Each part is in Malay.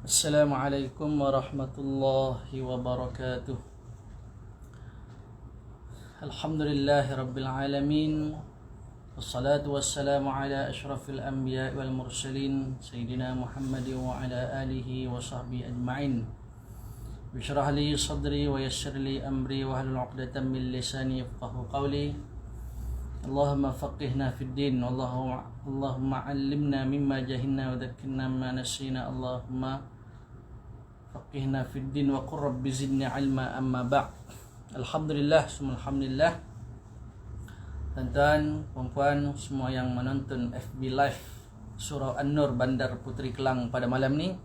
Assalamualaikum warahmatullahi wabarakatuh. Alhamdulillahi rabbil alamin. Wassalatu wassalamu ala ashrafil anbiya wal mursalin Sayyidina Muhammad wa ala alihi wa sahbihi ajma'in. Bishrah li sadri wa yassir li amri wa hlul 'uqdatam min lisani yafqahu qawli. Allahumma faqihna fid din. Allahumma 'allimna mimma jahilna wa dhakkirna ma nasina. Allahumma faqihna fid din wa qur rabbi zidni ilma, amma ba'd. Alhamdulillah, alhamdulillah. Tuan-tuan, puan-puan semua yang menonton FB Live Surau An-Nur Bandar Puteri Kelang pada malam ni,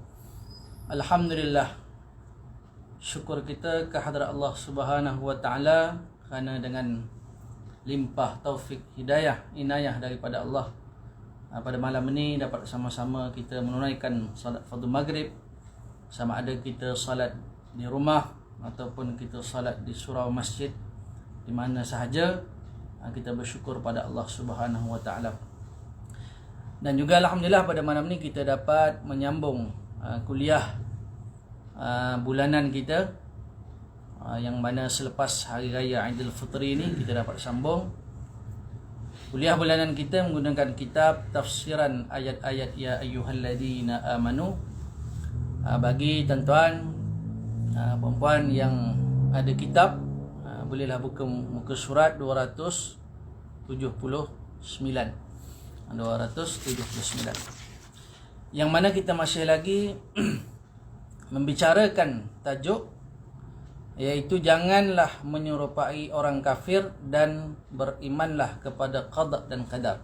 alhamdulillah, syukur kita kehadrat Allah Subhanahu wa taala kerana dengan limpah taufik hidayah inayah daripada Allah, pada malam ini dapat sama-sama kita menunaikan salat fardu maghrib, sama ada kita salat di rumah ataupun kita salat di surau masjid, di mana sahaja. Kita bersyukur pada Allah Subhanahu wa taala. Dan juga alhamdulillah pada malam ni kita dapat menyambung kuliah bulanan kita, yang mana selepas hari raya Aidilfitri ni kita dapat sambung kuliah bulanan kita menggunakan kitab tafsiran ayat-ayat Ya Ayyuhalladzina Amanu. Bagi tuan-tuan, perempuan yang ada kitab, bolehlah buka muka surat 279. Yang mana kita masih lagi membicarakan tajuk, iaitu janganlah menyerupai orang kafir dan berimanlah kepada qada dan qadar.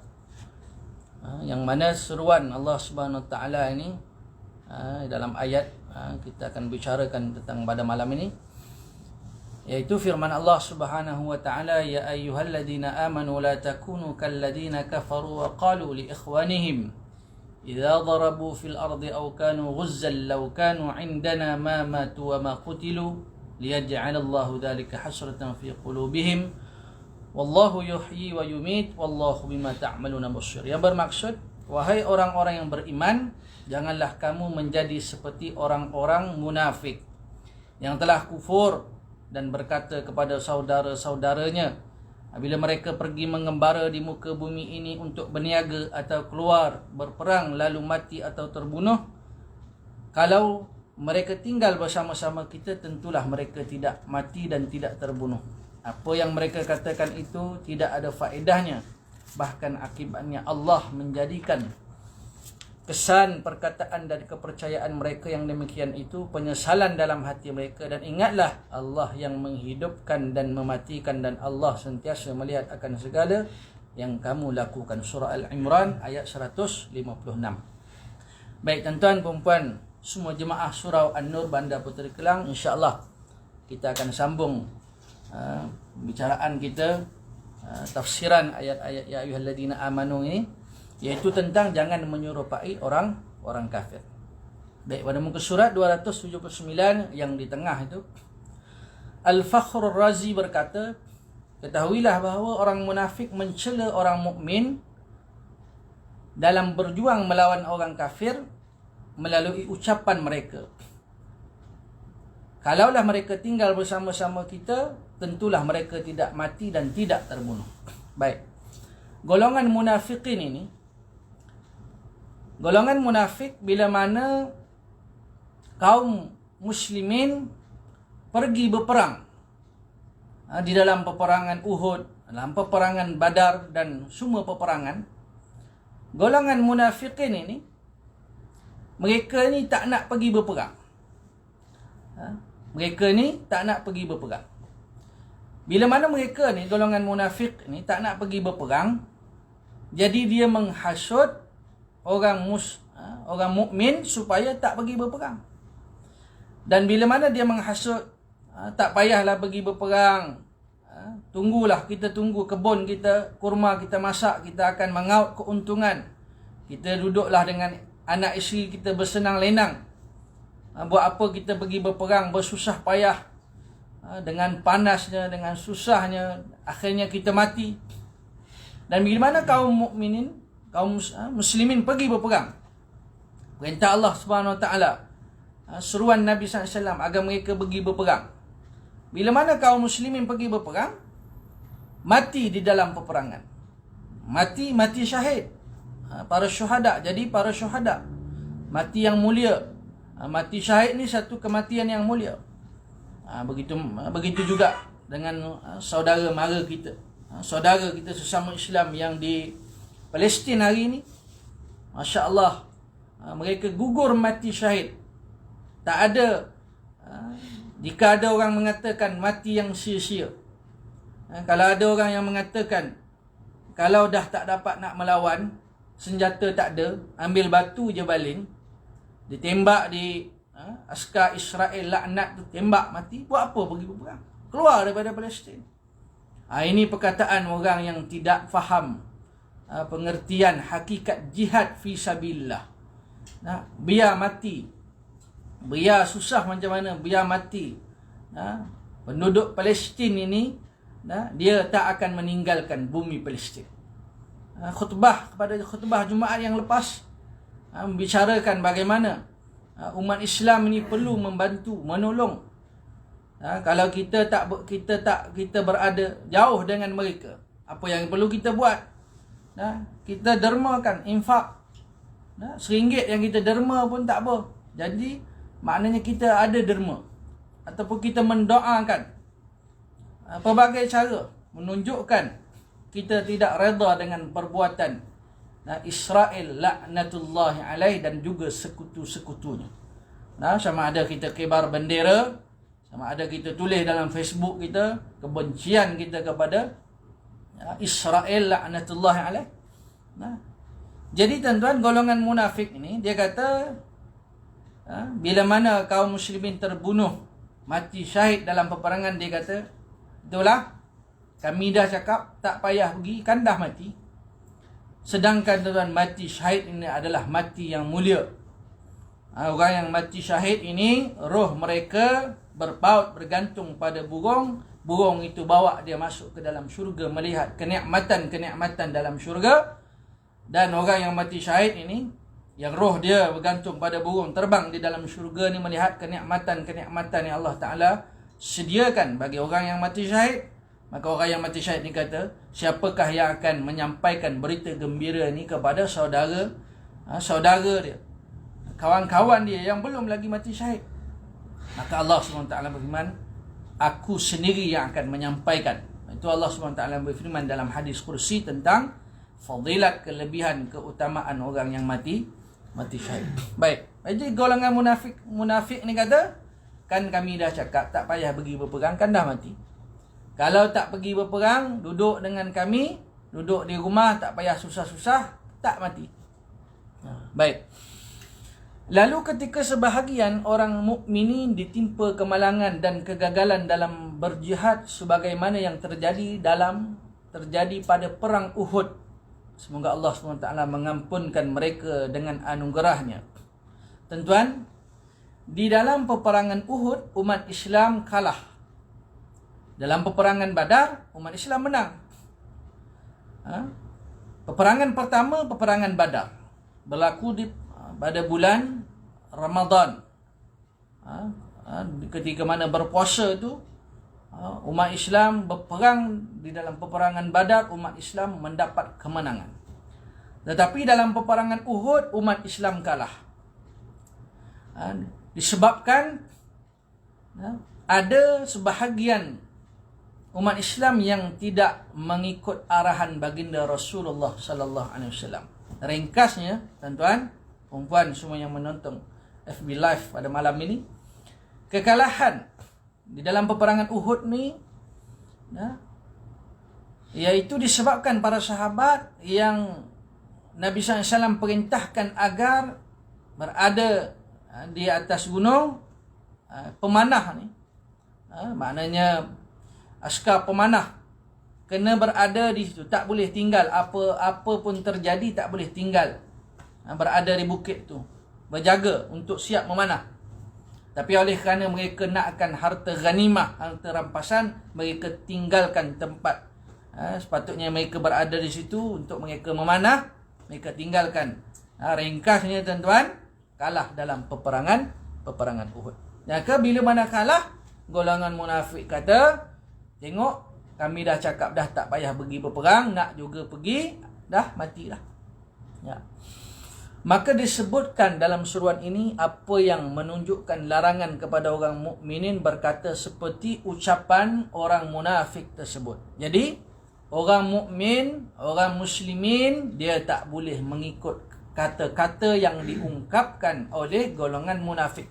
Yang mana seruan Allah Subhanahu wa taala ini dalam ayat kita akan bicarakan tentang pada malam ini, yaitu firman Allah Subhanahu wa taala, ya ayyuhalladzina amanu la takunu kalladzina kafaru wa qalu li ikhwanihim idza darabu fil ardi aw kanu ghuzzan law kanu indana ma matu wa ma qutilu liyaj'alallahu dzalika hasratan fi qulubihim wallahu yuhyi wa yumit wallahu bima ta'maluna basir. Yang bermaksud, wahai orang-orang yang beriman, janganlah kamu menjadi seperti orang-orang munafik yang telah kufur dan berkata kepada saudara-saudaranya bila mereka pergi mengembara di muka bumi ini untuk berniaga atau keluar berperang lalu mati atau terbunuh, kalau mereka tinggal bersama-sama kita, tentulah mereka tidak mati dan tidak terbunuh. Apa yang mereka katakan itu tidak ada faedahnya, bahkan akibatnya Allah menjadikan kesan perkataan dan kepercayaan mereka yang demikian itu penyesalan dalam hati mereka. Dan ingatlah, Allah yang menghidupkan dan mematikan, dan Allah sentiasa melihat akan segala yang kamu lakukan. Surah Al-Imran ayat 156. Baik tuan-tuan, puan-puan, semua jemaah Surau An-Nur Bandar Puteri Kelang, insya-Allah kita akan sambung bicaraan kita, tafsiran ayat-ayat Ya Ayyuhalladzina Amanu ini, iaitu tentang jangan menyerupai orang kafir. Baik, pada muka surat 279 yang di tengah itu, Al-Fakhrur Razi berkata, ketahuilah bahawa orang munafik mencela orang mukmin dalam berjuang melawan orang kafir melalui ucapan mereka. Kalaulah mereka tinggal bersama-sama kita, tentulah mereka tidak mati dan tidak terbunuh. Baik, golongan munafikin ini, golongan munafik bila mana kaum muslimin pergi berperang, di dalam peperangan Uhud, dalam peperangan Badar dan semua peperangan, golongan munafikin ini, mereka ni tak nak pergi berperang. Mereka ni tak nak pergi berperang. Bila mana mereka ni, golongan munafik ni tak nak pergi berperang, jadi dia menghasut orang mukmin supaya tak pergi berperang. Dan bila mana dia menghasut, tak payahlah pergi berperang, tunggulah, kita tunggu kebun kita, kurma kita masak, kita akan mengaut keuntungan, kita duduklah dengan anak isteri kita bersenang lenang, buat apa kita pergi berperang bersusah payah, dengan panasnya, dengan susahnya, akhirnya kita mati. Dan bila mana kaum muslimin pergi berperang, perintah Allah Subhanahu Wa Taala, seruan Nabi SAW agar mereka pergi berperang. Bila mana kaum muslimin pergi berperang, mati di dalam peperangan. Mati syahid. Para syuhada. Jadi para syuhada, mati yang mulia. Mati syahid ni satu kematian yang mulia. Begitu juga dengan saudara mara kita. Saudara kita sesama Islam yang di Palestin hari ini, Masya Allah, mereka gugur mati syahid. Tak ada, jika ada orang mengatakan mati yang sia-sia, kalau ada orang yang mengatakan kalau dah tak dapat nak melawan, senjata tak ada, ambil batu je baling, ditembak di askar Israel laknat tu, tembak mati, buat apa pergi berperang? Keluar daripada Palestin. Ini perkataan orang yang tidak faham pengertian hakikat jihad fi sabilillah. Biar mati, biar susah macam mana, biar mati. Penduduk Palestin ini, dia tak akan meninggalkan bumi Palestin. Khutbah Jumaat yang lepas membicarakan bagaimana umat Islam ini perlu membantu, menolong. Kalau kita berada jauh dengan mereka, apa yang perlu kita buat? Kita dermakan, infak. RM1 yang kita derma pun tak apa. Jadi maknanya kita ada derma, ataupun kita mendoakan pelbagai cara menunjukkan kita tidak reda dengan perbuatan Israel laknatullahi alaih dan juga sekutu-sekutunya. Sama ada kita kibar bendera, sama ada kita tulis dalam Facebook kita kebencian kita kepada Israel laknatullahi alaih. Jadi tuan-tuan, golongan munafik ini, dia kata bila mana kaum muslimin terbunuh, mati syahid dalam peperangan, dia kata, itulah kami dah cakap tak payah pergi, kan dah mati. Sedangkan tuan-tuan, mati syahid ini adalah mati yang mulia. Orang yang mati syahid ini, roh mereka berpaut, bergantung pada burung. Burung itu bawa dia masuk ke dalam syurga, melihat kenikmatan dalam syurga. Dan orang yang mati syahid ini, yang roh dia bergantung pada burung, terbang di dalam syurga ni, melihat kenikmatan yang Allah Ta'ala sediakan bagi orang yang mati syahid. Maka orang yang mati syahid ni kata, siapakah yang akan menyampaikan berita gembira ni kepada saudara dia, kawan-kawan dia yang belum lagi mati syahid? Maka Allah SWT berfirman, aku sendiri yang akan menyampaikan. Itu Allah SWT berfirman dalam hadis kursi tentang fadilat, kelebihan, keutamaan orang yang mati syahid. Baik. Jadi golongan munafik ni kata, kan kami dah cakap tak payah pergi berperang, kan dah mati. Kalau tak pergi berperang, duduk dengan kami, duduk di rumah, tak payah susah-susah, tak mati. Baik. Lalu ketika sebahagian orang mukminin ditimpa kemalangan dan kegagalan dalam berjihad sebagaimana yang terjadi pada perang Uhud, semoga Allah SWT mengampunkan mereka dengan anugerahnya. Tuan-tuan, di dalam peperangan Uhud, umat Islam kalah. Dalam peperangan Badar, umat Islam menang. Peperangan pertama, peperangan Badar, berlaku pada bulan Ramadan. Ketika mana berpuasa itu, umat Islam berperang. Di dalam peperangan Badar, umat Islam mendapat kemenangan. Tetapi dalam peperangan Uhud, umat Islam kalah. Disebabkan ada sebahagian umat Islam yang tidak mengikut arahan baginda Rasulullah sallallahu alaihi wasallam. Ringkasnya, tuan-tuan, perempuan semua yang menonton FB Live pada malam ini, kekalahan di dalam peperangan Uhud ni, iaitu disebabkan para sahabat yang Nabi SAW perintahkan agar berada di atas gunung, pemanah ni, maknanya askar pemanah kena berada di situ, tak boleh tinggal, apa pun terjadi tak boleh tinggal, berada di bukit tu, berjaga untuk siap memanah. Tapi oleh kerana mereka nakkan harta ghanimah, harta rampasan, mereka tinggalkan tempat. Sepatutnya mereka berada di situ untuk mereka memanah, mereka tinggalkan. Ringkasnya tuan-tuan, kalah dalam peperangan peperangan Uhud. Maka bila mana kalah, golongan munafik kata, tengok kami dah cakap dah tak payah pergi berperang, nak juga pergi, dah mati dah. Ya. Maka disebutkan dalam suruhan ini apa yang menunjukkan larangan kepada orang mukminin berkata seperti ucapan orang munafik tersebut. Jadi orang mukmin, orang muslimin, dia tak boleh mengikut kata-kata yang diungkapkan oleh golongan munafik.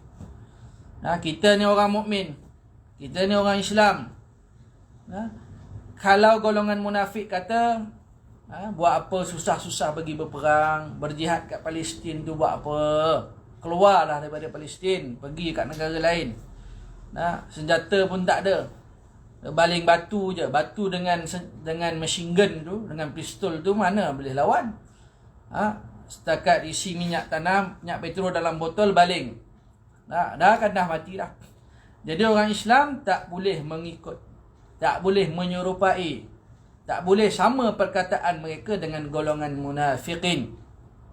Kita ni orang mukmin, kita ni orang Islam. Kalau golongan munafik kata, buat apa susah-susah pergi berperang, berjihad kat Palestin tu buat apa? Keluarlah daripada Palestin, pergi kat negara lain. Senjata pun tak ada. Baling batu je, batu dengan machine gun tu, dengan pistol tu mana boleh lawan? Setakat isi minyak tanam, minyak petrol dalam botol, baling. Dah mati dah. Jadi orang Islam tak boleh mengikut, tak boleh menyerupai, tak boleh sama perkataan mereka dengan golongan munafikin.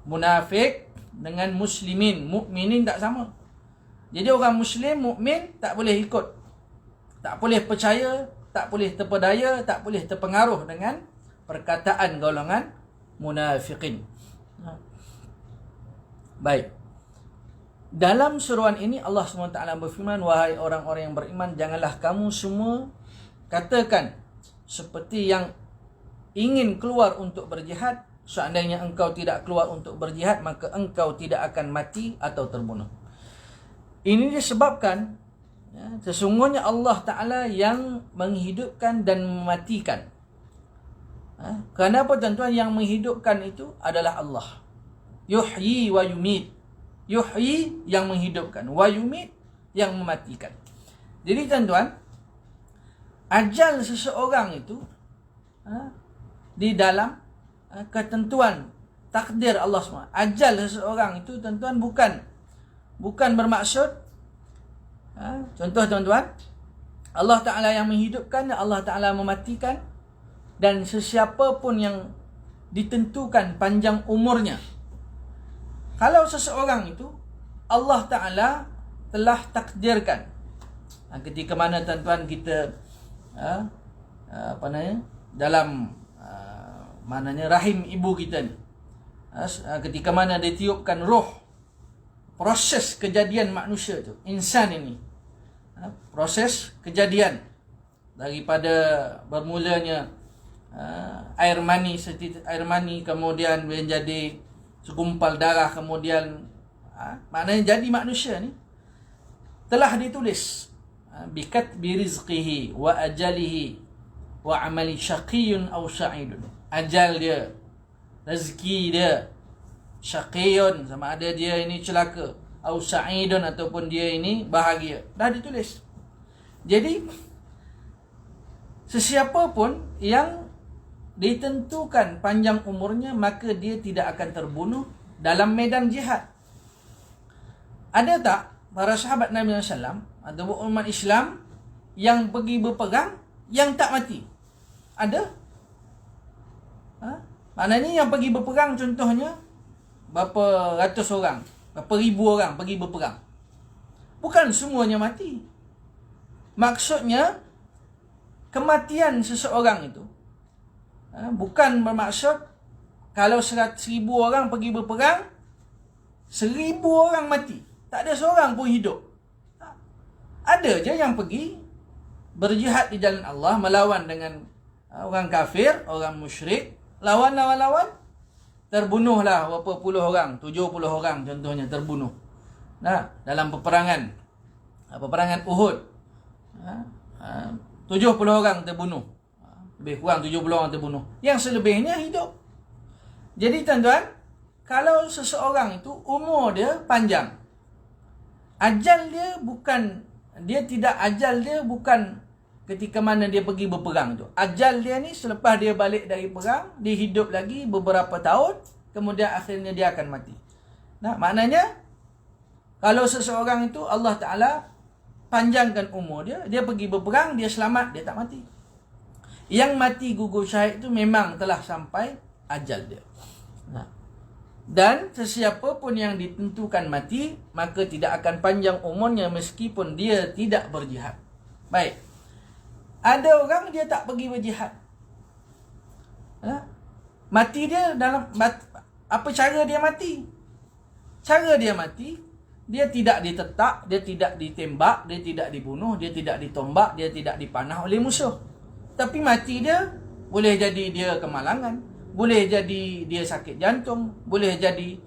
Munafik dengan muslimin, mukminin tak sama. Jadi orang muslim, mukmin tak boleh ikut, tak boleh percaya, tak boleh terpedaya, tak boleh terpengaruh dengan perkataan golongan munafikin. Baik. Dalam suruhan ini Allah SWT berfirman, wahai orang-orang yang beriman, janganlah kamu semua katakan seperti yang ingin keluar untuk berjihad, seandainya engkau tidak keluar untuk berjihad, maka engkau tidak akan mati atau terbunuh. Ini disebabkan sesungguhnya Allah Ta'ala yang menghidupkan dan mematikan. Kenapa tuan-tuan? Yang menghidupkan itu adalah Allah. Yuhyi wa yumit. Yuhyi yang menghidupkan, wa yumit yang mematikan. Jadi tuan-tuan, ajal seseorang itu di dalam ketentuan takdir Allah SWT. Ajal seseorang itu tuan-tuan bukan bermaksud contoh tuan-tuan, Allah Ta'ala yang menghidupkan, Allah Ta'ala mematikan, dan sesiapa pun yang ditentukan panjang umurnya. Kalau seseorang itu Allah Ta'ala telah takdirkan, ketika mana tuan-tuan kita dalam rahim ibu kita ni, ketika mana ditiupkan roh, proses kejadian manusia tu, insan ini, proses kejadian daripada bermulanya air mani kemudian menjadi segumpal darah, kemudian maknanya jadi manusia ni telah ditulis bikatbi rizqihi wa ajalihi wa amali syaqiyun aw sa'idun. Ajal dia, rezeki dia, syaqiyun sama ada dia ini celaka, aw sa'idun ataupun dia ini bahagia, dah ditulis. Jadi sesiapa pun yang ditentukan panjang umurnya, maka dia tidak akan terbunuh dalam medan jihad. Ada tak para sahabat Nabi SAW atau umat Islam yang pergi berperang yang tak mati? Ada? Maknanya yang pergi berperang contohnya berapa ratus orang, berapa ribu orang pergi berperang, bukan semuanya mati. Maksudnya kematian seseorang itu bukan bermaksud kalau 100,000 orang pergi berperang, 1,000 orang mati, tak ada seorang pun hidup. Ada je yang pergi berjihad di jalan Allah, melawan dengan orang kafir, orang musyrik, lawan, terbunuhlah berapa puluh orang, 70 orang contohnya terbunuh. Dalam peperangan Uhud, 70 orang terbunuh. Lebih kurang 70 orang terbunuh. Yang selebihnya hidup. Jadi tuan-tuan, kalau seseorang itu umur dia panjang, ajal dia bukan ketika mana dia pergi berperang tu. Ajal dia ni selepas dia balik dari perang, dia hidup lagi beberapa tahun, kemudian akhirnya dia akan mati. Maknanya kalau seseorang itu Allah Ta'ala panjangkan umur dia, dia pergi berperang, dia selamat, dia tak mati. Yang mati gugur syahid itu memang telah sampai ajal dia. Dan sesiapa pun yang ditentukan mati, maka tidak akan panjang umurnya meskipun dia tidak berjihad. Baik. Ada orang dia tak pergi berjihad. Mati dia dalam apa cara dia mati? Cara dia mati, dia tidak ditetak, dia tidak ditembak, dia tidak dibunuh, dia tidak ditombak, dia tidak dipanah oleh musuh. Tapi mati dia boleh jadi dia kemalangan, boleh jadi dia sakit jantung, boleh jadi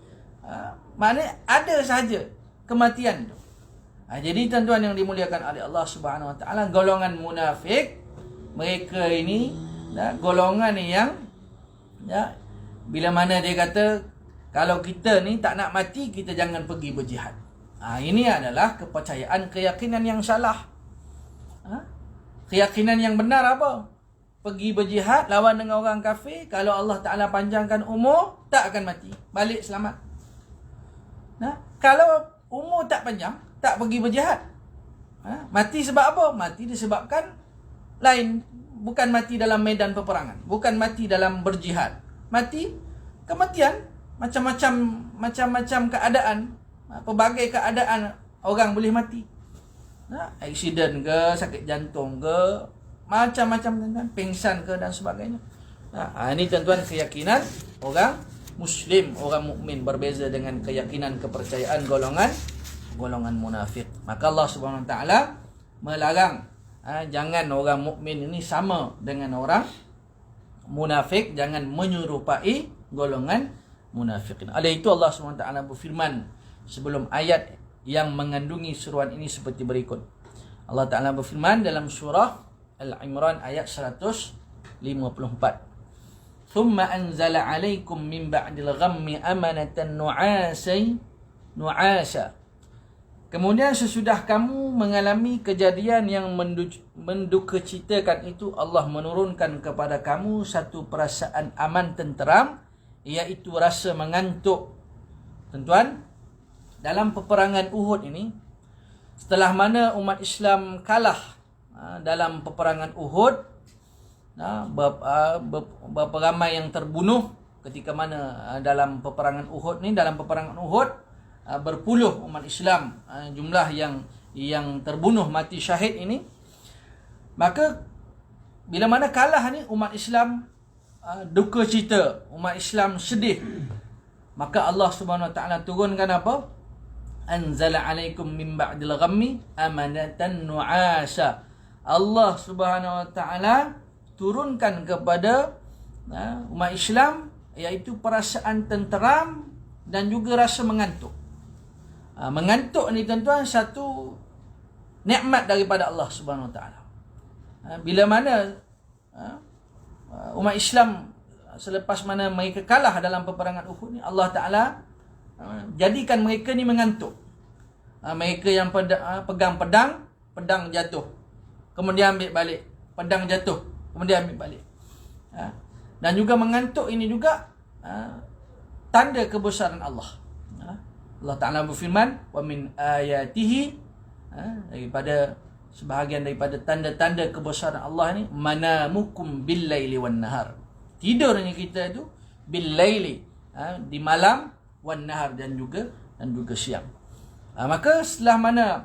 maknanya ada saja kematian tu. Jadi tuan-tuan yang dimuliakan oleh Allah Subhanahu Wa Taala, golongan munafik mereka ini golongan yang bila mana dia kata kalau kita ni tak nak mati, kita jangan pergi berjihad. Ini adalah kepercayaan, keyakinan yang salah. Keyakinan yang benar apa? Pergi berjihad lawan dengan orang kafir, kalau Allah Ta'ala panjangkan umur, tak akan mati, balik selamat. Kalau umur tak panjang, tak pergi berjihad, mati sebab apa? Mati disebabkan lain. Bukan mati dalam medan peperangan, bukan mati dalam berjihad. Mati, kematian, macam-macam keadaan, pelbagai keadaan orang boleh mati. Aksiden ke, sakit jantung ke, macam-macam tuan-tuan, pingsan ke dan sebagainya. Ini tuan-tuan keyakinan orang Muslim, orang mukmin, berbeza dengan keyakinan kepercayaan golongan munafik. Maka Allah Subhanahu Wa Taala melarang jangan orang mukmin ini sama dengan orang munafik, jangan menyerupai golongan munafikin. Oleh itu Allah SWT berfirman sebelum ayat yang mengandungi seruan ini seperti berikut. Allah Ta'ala berfirman dalam surah Al-Imran ayat 154. Thumma anzala alaikum min ba'dil ghammi amanatan nu'asa. Kemudian sesudah kamu mengalami kejadian yang mendukacitakan itu, Allah menurunkan kepada kamu satu perasaan aman tenteram, iaitu rasa mengantuk. Tuan-tuan, dalam peperangan Uhud ini, setelah mana umat Islam kalah dalam peperangan Uhud, berapa ramai yang terbunuh ketika mana dalam peperangan Uhud ni, dalam peperangan Uhud berpuluh umat Islam jumlah yang terbunuh, mati syahid ini. Maka bila mana kalah ni, umat Islam duka cita, umat Islam sedih. Maka Allah Subhanahu Wa Taala turunkan apa? Anzala alaikum min ba'dil ghammi amanatan nu'asa. Allah Subhanahu Wa Taala turunkan kepada umat Islam iaitu perasaan tenteram dan juga rasa mengantuk. Mengantuk ni tuan-tuan satu nikmat daripada Allah Subhanahu Wa Taala. Bila mana umat Islam selepas mana mereka kalah dalam peperangan Uhud ni, Allah Ta'ala jadikan mereka ni mengantuk. Mereka yang pegang pedang jatuh, kemudian ambil balik, pedang jatuh, kemudian ambil balik. Dan juga mengantuk ini juga tanda kebesaran Allah. Allah Ta'ala berfirman, wa min ayatihi, daripada sebahagian daripada tanda-tanda kebesaran Allah ni, manamukum bil-laili wan-nahar. Tidurnya kita itu bil-laili, di malam, wan-nahar, dan juga siang. Maka setelah mana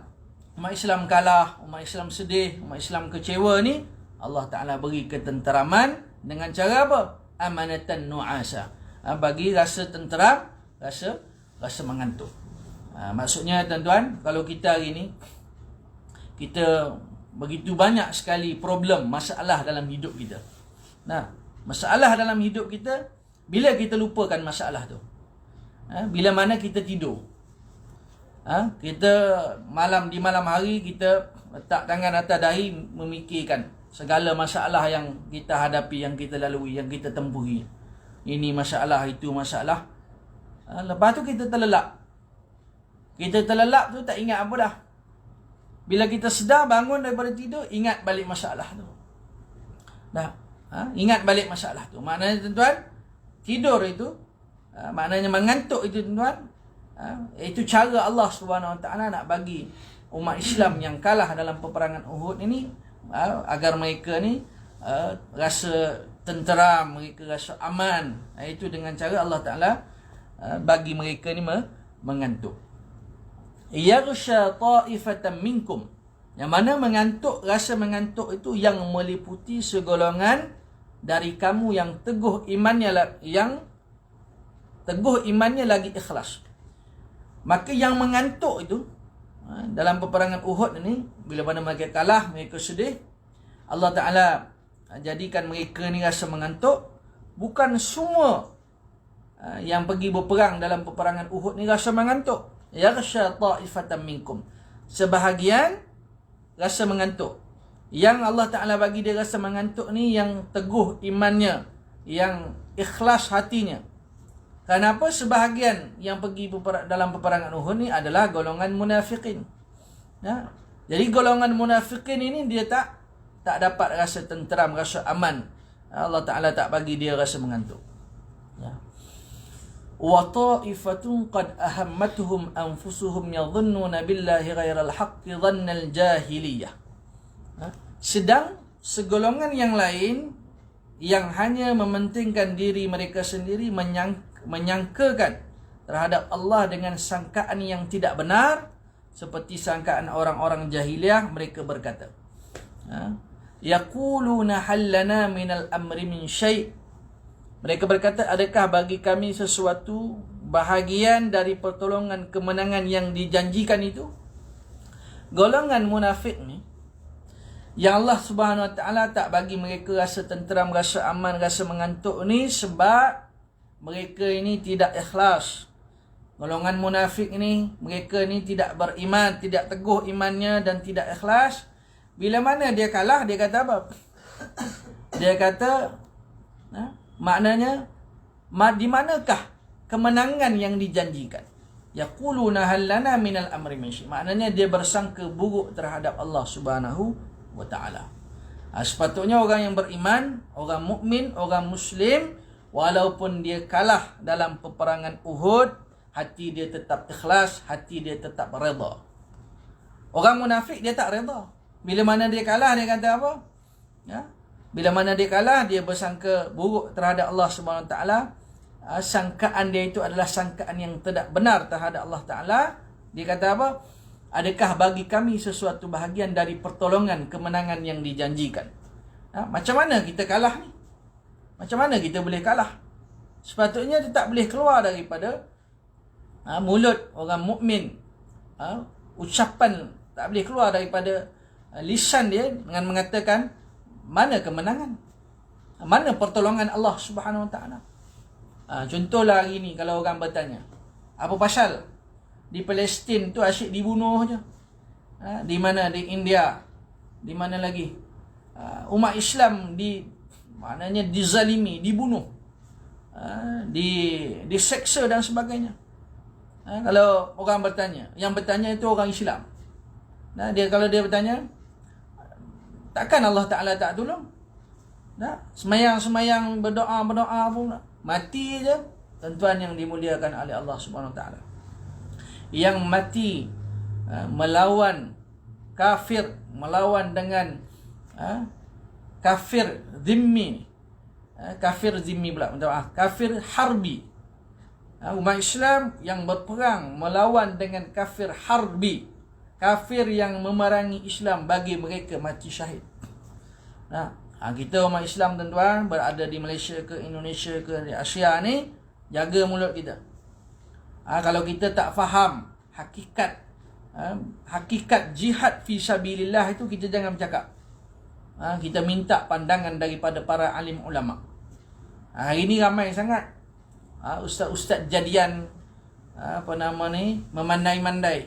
umat Islam kalah, umat Islam sedih, umat Islam kecewa ni, Allah Ta'ala beri ketenteraman dengan cara apa? Amanatan nu'asa. Bagi rasa tenteram, rasa mengantuk. Maksudnya tuan-tuan, kalau kita hari ni, kita begitu banyak sekali problem, masalah dalam hidup kita. Masalah dalam hidup kita, bila kita lupakan masalah tu? Bila mana kita tidur. Kita di malam hari, kita letak tangan atas dahi memikirkan segala masalah yang kita hadapi, yang kita lalui, yang kita tempuhi. Ini masalah, itu masalah. Lepas tu kita terlelap. Kita terlelap tu tak ingat apa dah. Bila kita sedar bangun daripada tidur, ingat balik masalah tu. Ingat balik masalah tu. Maknanya tuan-tuan, tidur itu, maknanya mengantuk itu tuan-tuan, itu cara Allah Subhanahu Wa Taala nak bagi umat Islam yang kalah dalam peperangan Uhud ini, agar mereka ni rasa tenteram, mereka rasa aman. Itu dengan cara Allah Ta'ala bagi mereka ni mengantuk. Yaghsha ta'ifatan minkum. Yang mana mengantuk, rasa mengantuk itu yang meliputi segolongan dari kamu yang teguh imannya lagi ikhlas. Maka yang mengantuk itu dalam peperangan Uhud ini, bila mana mereka kalah, mereka sedih, Allah Ta'ala jadikan mereka ni rasa mengantuk. Bukan semua yang pergi berperang dalam peperangan Uhud ni rasa mengantuk. Yaghsha ta'ifatan minkum. Sebahagian rasa mengantuk. Yang Allah Ta'ala bagi dia rasa mengantuk ni yang teguh imannya, yang ikhlas hatinya. Kenapa? Sebahagian yang pergi dalam peperangan Uhud ni adalah golongan munafikin. Jadi golongan munafikin ini dia tak dapat rasa tenteram, rasa aman. Allah Ta'ala tak bagi dia rasa mengantuk. Wa ta'ifatun qad ahammatuhum anfusuhum yadhunnuna billahi ghairal haqqi dhannal jahiliyah. Sedang segolongan yang lain yang hanya mementingkan diri mereka sendiri, menyangkakan terhadap Allah dengan sangkaan yang tidak benar, seperti sangkaan orang-orang jahiliyah. Mereka berkata, yaquluna hal lana minal amri min syai'. Mereka berkata, adakah bagi kami sesuatu bahagian dari pertolongan kemenangan yang dijanjikan itu? Golongan munafik ni, yang Allah Subhanahu Wa Taala tak bagi mereka rasa tenteram, rasa aman, rasa mengantuk ni sebab mereka ini tidak ikhlas. Golongan munafik ni, mereka ni tidak beriman, tidak teguh imannya dan tidak ikhlas. Bila mana dia kalah, dia kata apa? Dia kata, maknanya, di manakah kemenangan yang dijanjikan? Yaquluna hal lana minal amri min syai'. Maknanya dia bersangka buruk terhadap Allah Subhanahu wa Ta'ala. Sepatutnya orang yang beriman, orang mukmin, orang muslim, walaupun dia kalah dalam peperangan Uhud, hati dia tetap ikhlas, hati dia tetap redha. Orang munafik dia tak redha. Bila mana dia kalah, dia kata apa? Bila mana dia kalah, dia bersangka buruk terhadap Allah Subhanahu Wa Taala. Sangkaan dia itu adalah sangkaan yang tidak benar terhadap Allah Ta'ala. Dia kata apa? Adakah bagi kami sesuatu bahagian dari pertolongan kemenangan yang dijanjikan? Macam mana kita kalah ni? Macam mana kita boleh kalah? Sepatutnya dia tak boleh keluar daripada mulut orang mukmin. Ucapan tak boleh keluar daripada lisan dia dengan mengatakan, mana kemenangan? Mana pertolongan Allah Subhanahu Wa Taala? Contohlah hari ni kalau orang bertanya, apa pasal di Palestin tu asyik dibunuh je? Di mana? Di India. Di mana lagi? Umat Islam maknanya dizalimi, dibunuh, diseksa dan sebagainya. Kalau orang bertanya, yang bertanya itu orang Islam. Kalau dia bertanya, takkan Allah Ta'ala tak tolong? Semayang berdoa pun mati je. Tuan-tuan yang dimuliakan oleh Allah Subhanahu Wa Ta'ala, yang mati melawan kafir, melawan dengan kafir zimmi, kafir harbi. Umat Islam yang berperang melawan dengan kafir harbi, kafir yang memerangi Islam, bagi mereka mati syahid. Kita umat Islam, tuan-tuan, berada di Malaysia ke Indonesia ke di Asia ni, jaga mulut kita. Kalau kita tak faham hakikat jihad fi sabilillah itu, kita jangan bercakap. Kita minta pandangan daripada para alim ulama. Hari ni ramai sangat ustaz-ustaz jadian memandai-mandai.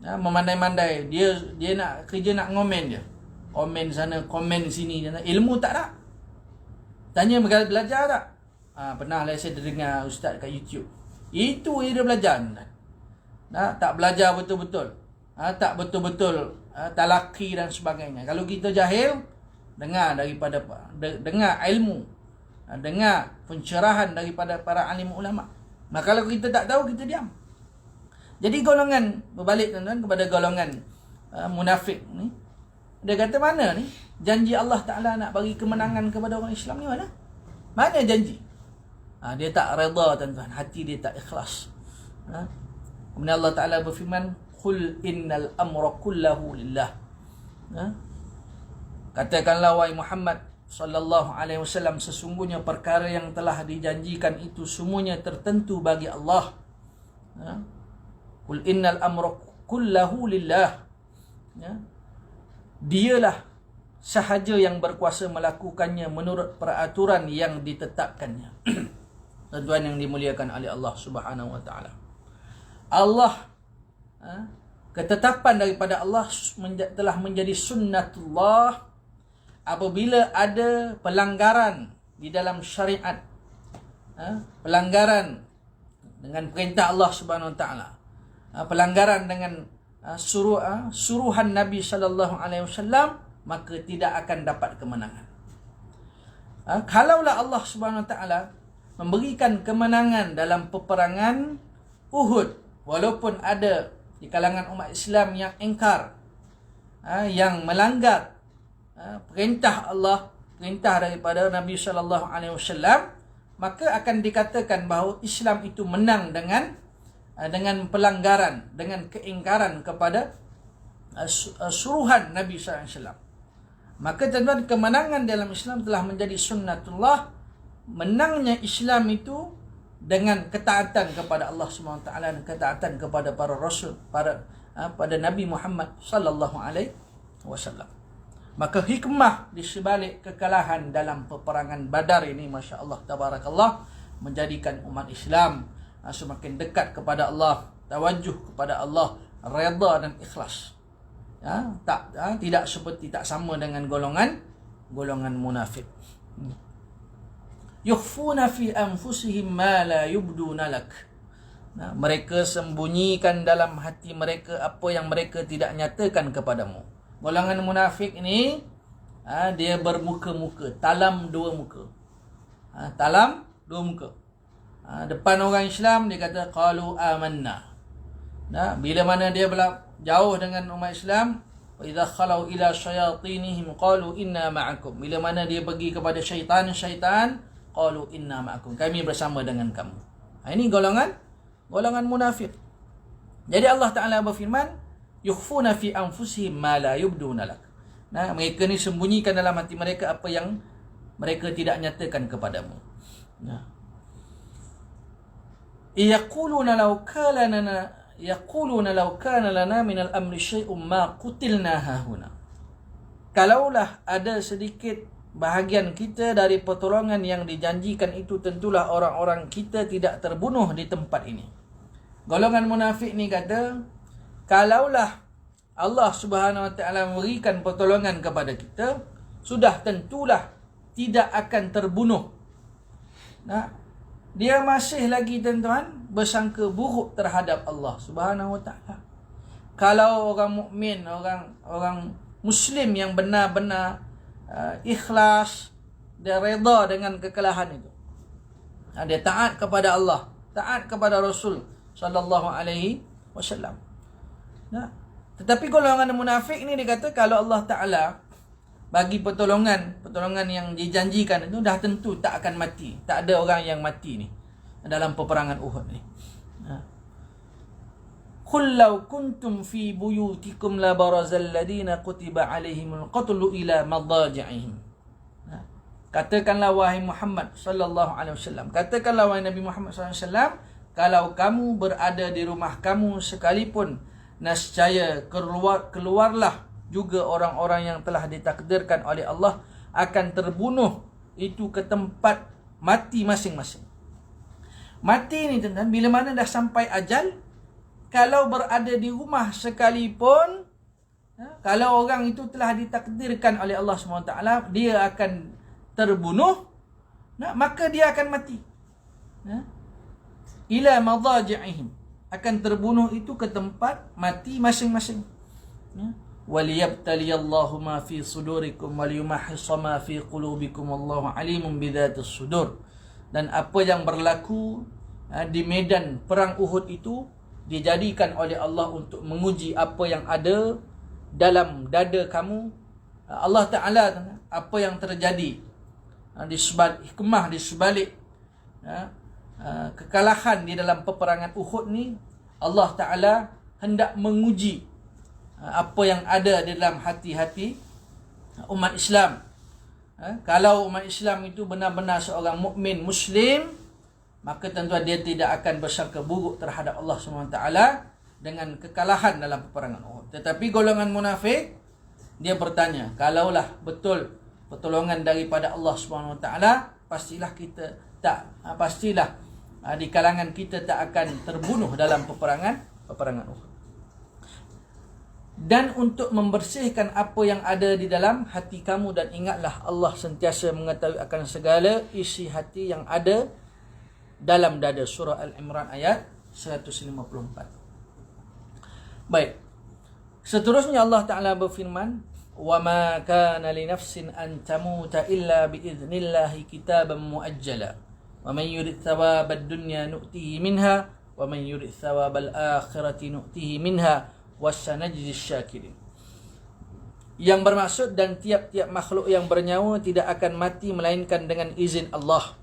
Memandai-mandai. Dia nak kerja, nak ngomen je. Komen sana, komen sini. Ilmu tak ada. Tanya belajar tak? Pernah lah saya dengar ustaz kat YouTube. Itu dia belajar. Tak belajar betul-betul. Tak betul-betul talaki dan sebagainya. Kalau kita jahil, dengar ilmu, dengar pencerahan daripada para alim ulama. Kalau kita tak tahu, kita diam. Jadi golongan, berbalik tuan-tuan kepada golongan munafik ni, dia kata, mana ni janji Allah Ta'ala nak bagi kemenangan kepada orang Islam ni? Mana janji? Dia tak redha tuan-tuan, hati dia tak ikhlas. Kemudian Allah Ta'ala berfirman, qul innal amra kullahu lillah. Katakanlah wahai Muhammad sallallahu alaihi wasallam, sesungguhnya perkara yang telah dijanjikan itu semuanya tertentu bagi Allah. Qul innal amra kullahu lillah. Dialah sahaja yang berkuasa melakukannya menurut peraturan yang ditetapkannya. Tuan-tuan yang dimuliakan oleh Allah Subhanahu wa taala. Allah, ketetapan daripada Allah telah menjadi sunnatullah apabila ada pelanggaran di dalam syariat. Pelanggaran dengan perintah Allah Subhanahu wa taala. Pelanggaran dengan suruhan Nabi sallallahu alaihi wasallam, maka tidak akan dapat kemenangan. Kalaulah Allah Subhanahu wa taala memberikan kemenangan dalam peperangan Uhud, walaupun ada di kalangan umat Islam yang ingkar, yang melanggar perintah Allah, perintah daripada Nabi sallallahu alaihi wasallam, maka akan dikatakan bahawa Islam itu menang dengan pelanggaran, dengan keingkaran kepada suruhan Nabi sallallahu alaihi wasallam. Maka tuan-tuan, kemenangan dalam Islam telah menjadi sunnatullah. Menangnya Islam itu dengan ketaatan kepada Allah SWT dan ketaatan kepada para rasul, pada Nabi Muhammad sallallahu alaihi wasallam. Maka hikmah di sebalik kekalahan dalam peperangan Badar ini, masya-Allah tabarakallah, menjadikan umat Islam semakin dekat kepada Allah, tawajuh kepada Allah, redha dan ikhlas. Tidak seperti, tak sama dengan golongan munafik. Yukhfuna fi anfusihim ma la yubduna lak. Mereka sembunyikan dalam hati mereka apa yang mereka tidak nyatakan kepadamu. Golongan munafik ini, dia bermuka-muka, talam dua muka. Talam dua muka. Depan orang Islam dia kata qalu amanna. Bila mana dia jauh dengan umat Islam, wa idza khalau ila syayatinihim qalu inna ma'akum. Bila mana dia pergi kepada syaitan, qalu inna ma'akum, kami bersama dengan kamu. Ini golongan munafik. Jadi Allah Ta'ala berfirman, yukhfuna fi anfusihim ma la yubduna lak. Mereka ni sembunyikan dalam hati mereka apa yang mereka tidak nyatakan kepadamu. Yaquluna law kana lana min al-amri syai'un ma qutilna hahuna. Kalaulah ada sedikit bahagian kita dari pertolongan yang dijanjikan itu, tentulah orang-orang kita tidak terbunuh di tempat ini. Golongan munafik ni kata, kalaulah Allah Subhanahu wa taala memberikan pertolongan kepada kita, sudah tentulah tidak akan terbunuh. Dia masih lagi tuan-tuan bersangka buruk terhadap Allah Subhanahu wa taala. Kalau orang mukmin, orang muslim yang benar-benar ikhlas, dia redha dengan kekalahan itu, dia taat kepada Allah, taat kepada Rasul sallallahu alaihi wasallam. Tetapi golongan munafik ni dia kata, kalau Allah Ta'ala bagi pertolongan yang dijanjikan itu, dah tentu tak akan mati. Tak ada orang yang mati ni dalam peperangan Uhud ni. Qul law kuntum fi buyutikum la barazal ladina kutiba alaihimul qatlu ila madaji'ihim. Katakanlah wahai Muhammad sallallahu alaihi wasallam, katakanlah wahai Nabi Muhammad sallallahu alaihi wasallam, kalau kamu berada di rumah kamu sekalipun, nescaya keluarlah juga orang-orang yang telah ditakdirkan oleh Allah akan terbunuh itu ke tempat mati masing-masing. Mati ni tuan-tuan, bila mana dah sampai ajal, kalau berada di rumah sekalipun, kalau orang itu telah ditakdirkan oleh Allah SWT, dia akan terbunuh, maka dia akan mati. Ila madaji'ihim, akan terbunuh itu ke tempat mati masing-masing. Waliyabtaliyallahu ma fi sudurikum waliyumahhisa ma fi qulubikum wallahu alimun bidzatis sudur. Dan apa yang berlaku di medan perang Uhud itu dijadikan oleh Allah untuk menguji apa yang ada dalam dada kamu. Allah Ta'ala, apa yang terjadi di sebalik hikmah, di sebalik kekalahan di dalam peperangan Uhud ni, Allah Ta'ala hendak menguji apa yang ada di dalam hati-hati umat Islam. Kalau umat Islam itu benar-benar seorang mukmin Muslim, maka tentu dia tidak akan bersangka buruk terhadap Allah SWT dengan kekalahan dalam peperangan Uhud. Tetapi golongan munafik, dia bertanya, kalaulah betul pertolongan daripada Allah SWT, pastilah di kalangan kita tak akan terbunuh dalam peperangan Uhud. Dan untuk membersihkan apa yang ada di dalam hati kamu, dan ingatlah Allah sentiasa mengetahui akan segala isi hati yang ada dalam dada. Surah Al-Imran ayat 154. Baik. Seterusnya Allah Ta'ala berfirman, وَمَا كَانَ لِنَفْسٍ أَن تَمُوتَ إِلَّا بِإِذْنِ اللَّهِ كِتَابًا مُؤَجَّلًا وَمَنْ يُرِدْ ثَوَابَ الدُّنْيَا نُؤْتِهِ مِنْهَا وَمَنْ يُرِدْ ثَوَابَ الْآخِرَةِ نُؤْتِهِ مِنْهَا وَسَنَجْزِي الشَّاكِرِينَ. Yang bermaksud, dan tiap-tiap makhluk yang bernyawa tidak akan mati melainkan dengan izin Allah.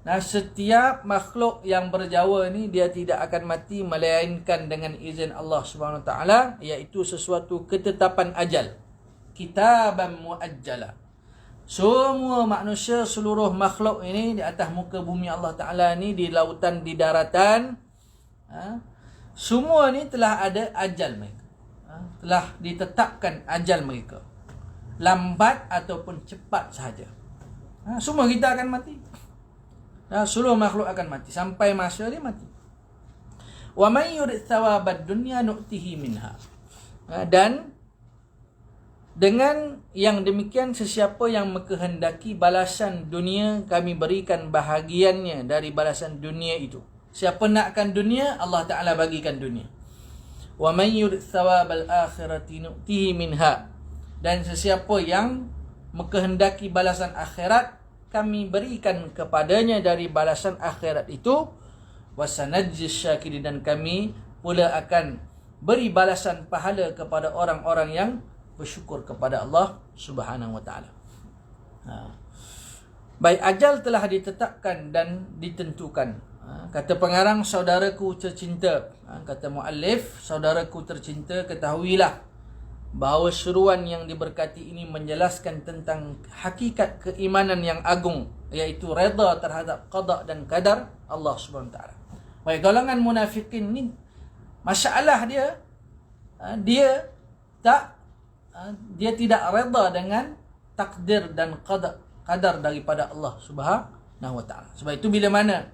Nah, setiap makhluk yang berjawa ni dia tidak akan mati melainkan dengan izin Allah Subhanahu Wa Taala, iaitu sesuatu ketetapan ajal. Kitaban muajjala. Semua manusia, seluruh makhluk ini di atas muka bumi Allah Taala ni, di lautan, di daratan, semua ni telah ada ajal mereka. Telah ditetapkan ajal mereka. Lambat ataupun cepat sahaja. Semua kita akan mati. Seluruh makhluk akan mati sampai masa dia mati. Wa may yurid thawabad dunya nu'tihi minha. Dan dengan yang demikian, sesiapa yang mengkehendaki balasan dunia, kami berikan bahagiannya dari balasan dunia itu. Siapa nakkan dunia, Allah Ta'ala bagikan dunia. Wa may yurid thawabal akhirati nu'tihi minha. Dan sesiapa yang mengkehendaki balasan akhirat, kami berikan kepadanya dari balasan akhirat itu. Wasanajzi syakirin, dan kami pula akan beri balasan pahala kepada orang-orang yang bersyukur kepada Allah Subhanahu Wa Taala. Baik, ajal telah ditetapkan dan ditentukan. Kata pengarang, saudaraku tercinta, kata muallif, saudaraku tercinta, ketahuilah bahawa seruan yang diberkati ini menjelaskan tentang hakikat keimanan yang agung, iaitu redha terhadap qada dan qadar Allah Subhanahu Wa Taala. Baik, golongan munafikin ni, masalah dia tidak redha dengan takdir dan qadar daripada Allah Subhanahu Wa Taala. Sebab itu bila mana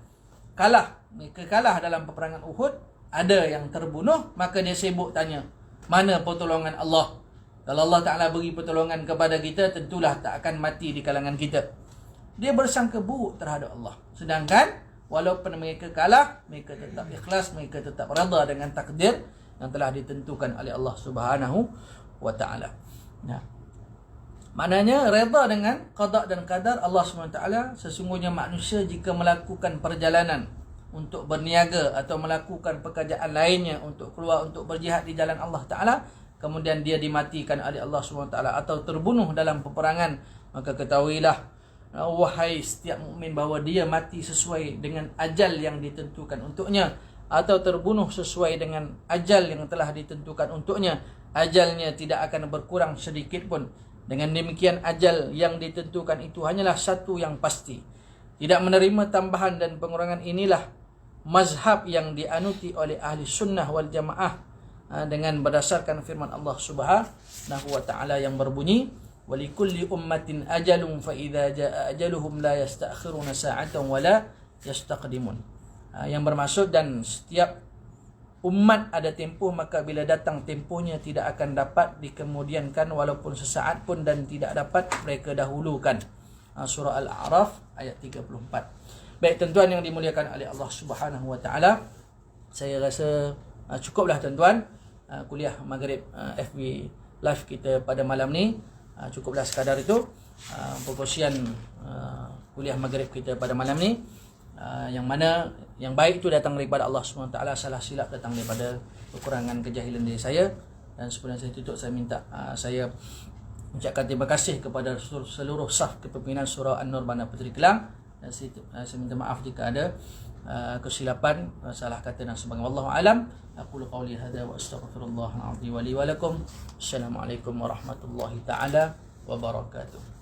mereka kalah dalam peperangan Uhud, ada yang terbunuh, maka dia sibuk tanya, mana pertolongan Allah? Kalau Allah Ta'ala beri pertolongan kepada kita, tentulah tak akan mati di kalangan kita. Dia bersangka buruk terhadap Allah. Sedangkan walaupun mereka kalah, mereka tetap ikhlas, mereka tetap redha dengan takdir yang telah ditentukan oleh Allah Subhanahu Wa Ta'ala. Maknanya redha dengan qada dan qadar Allah Subhanahu Wa Ta'ala. Sesungguhnya manusia jika melakukan perjalanan untuk berniaga atau melakukan pekerjaan lainnya untuk keluar untuk berjihad di jalan Allah Ta'ala, kemudian dia dimatikan oleh Allah SWT atau terbunuh dalam peperangan, maka ketahuilah, wahai setiap mukmin, bahawa dia mati sesuai dengan ajal yang ditentukan untuknya, atau terbunuh sesuai dengan ajal yang telah ditentukan untuknya. Ajalnya tidak akan berkurang sedikit pun. Dengan demikian, ajal yang ditentukan itu hanyalah satu yang pasti. Tidak menerima tambahan dan pengurangan inilah mazhab yang dianuti oleh ahli sunnah wal jamaah, dengan berdasarkan firman Allah Subhanahu Wa Ta'ala yang berbunyi, walikulli ummatin ajalun fa idza jaa ajaluhum la yasta'khiruna sa'atan wa la yastaqdimun. Yang bermaksud, dan setiap umat ada tempoh, maka bila datang tempohnya tidak akan dapat dikemudiankan walaupun sesaat pun, dan tidak dapat mereka dahulukan. Surah Al-A'raf ayat 34. Baik, tuan-tuan yang dimuliakan oleh Allah Subhanahu Wa Ta'ala, saya rasa cukuplah tuan-tuan kuliah Maghrib FB live kita pada malam ni. Cukuplah sekadar itu perkongsian kuliah Maghrib kita pada malam ni, yang mana yang baik itu datang daripada Allah SWT, salah silap datang daripada kekurangan kejahilan diri saya. Dan sebelum saya tutup, saya minta saya ucapkan terima kasih kepada seluruh saf kepimpinan Surau An-Nur Bandar Puteri Kelang, Saya minta maaf jika ada kesilapan, salah kata dan sebagainya. Wallahu alam. Aqulu qawli hadza wa astaghfirullah al-azim wa li wa lakum. Assalamualaikum warahmatullahi taala wabarakatuh.